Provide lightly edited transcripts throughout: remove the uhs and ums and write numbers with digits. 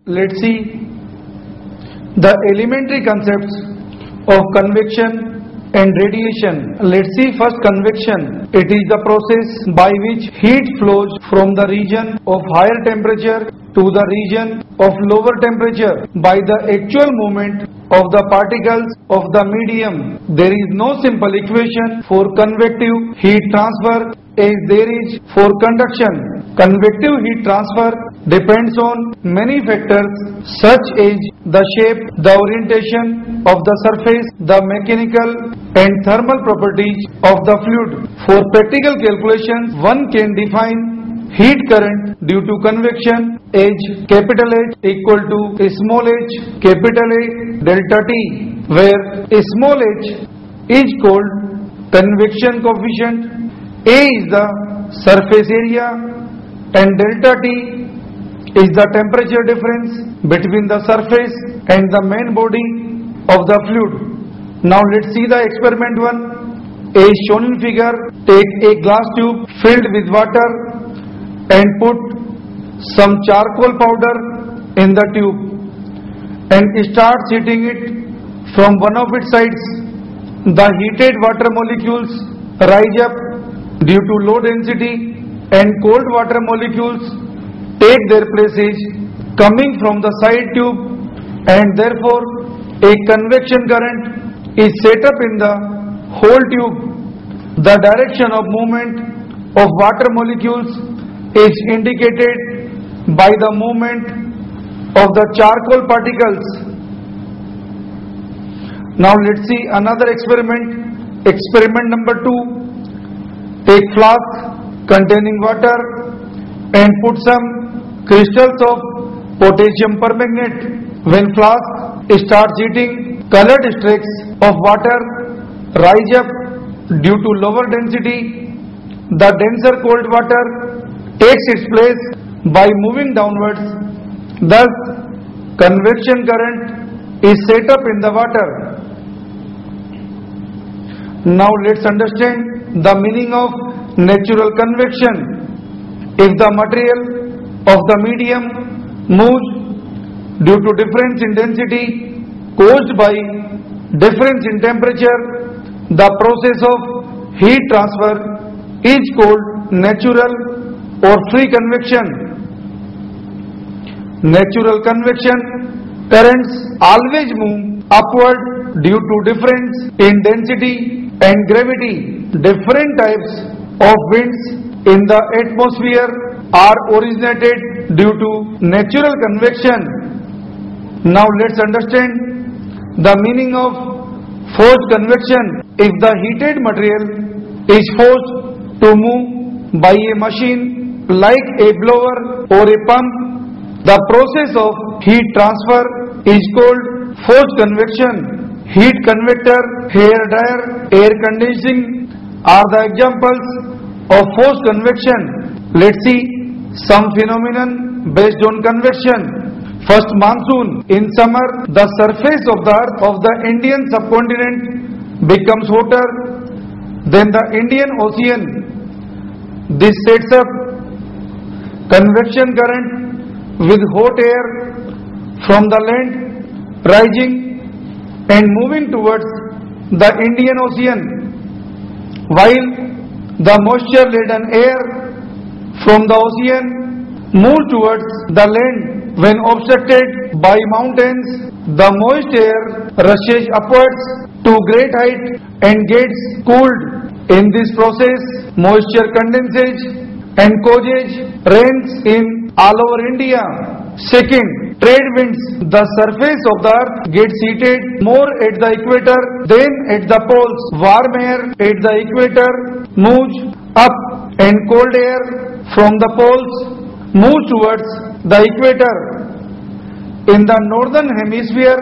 Let's see the elementary concepts of convection and radiation. Let's see first convection. It is the process by which heat flows from the region of higher temperature to the region of lower temperature by the actual movement of the particles of the medium. There is no simple equation for convective heat transfer as there is for conduction. Convective heat transfer depends on many factors such as the shape, the orientation of the surface, the mechanical and thermal properties of the fluid. For practical calculations, one can define heat current due to convection as capital H equal to small h capital A delta T, where small h is called convection coefficient, A is the surface area and delta T is the temperature difference between the surface and the main body of the fluid. Now let's see the experiment 1. As shown in figure, take a glass tube filled with water and put some charcoal powder in the tube and start heating it from one of its sides. The heated water molecules rise up due to low density and cold water molecules take their places coming from the side tube, and therefore a convection current is set up in the whole tube. The direction of movement of water molecules is indicated by the movement of the charcoal particles. Now let's see another experiment. Experiment number 2. Take flask containing water and put some crystals of potassium permanganate. When flask starts heating, colored streaks of water rise up due to lower density. The denser cold water takes its place by moving downwards. Thus, convection current is set up in the water. Now let's understand the meaning of natural convection. If the material of the medium moves due to difference in density caused by difference in temperature, the process of heat transfer is called natural or free convection. Natural convection currents always move upward due to difference in density and gravity. Different types of winds in the atmosphere are originated due to natural convection. Now let's understand the meaning of forced convection. If the heated material is forced to move by a machine like a blower or a pump, the process of heat transfer is called forced convection. Heat convector, hair dryer, air conditioning are the examples of forced convection. Let's see some phenomenon based on convection. First, monsoon. In summer, the surface of the earth of the Indian subcontinent becomes hotter than the Indian Ocean. This sets up convection current with hot air from the land rising and moving towards the Indian Ocean, while the moisture-laden air from the ocean moves towards the land. When obstructed by mountains, the moist air rushes upwards to great height and gets cooled. In this process, moisture condenses and causes rains in all over India. Second, trade winds. The surface of the earth gets heated more at the equator than at the poles. Warm air at the equator moves up and cold air from the poles moves towards the equator. In the northern hemisphere,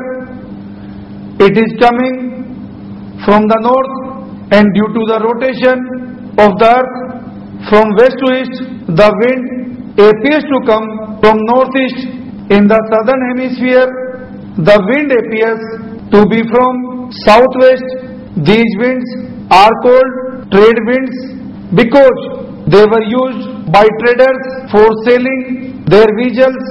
it is coming from the north, and due to the rotation of the earth from west to east, the wind appears to come from northeast. In the southern hemisphere, the wind appears to be from southwest. These winds are called trade winds because they were used by traders for selling their vessels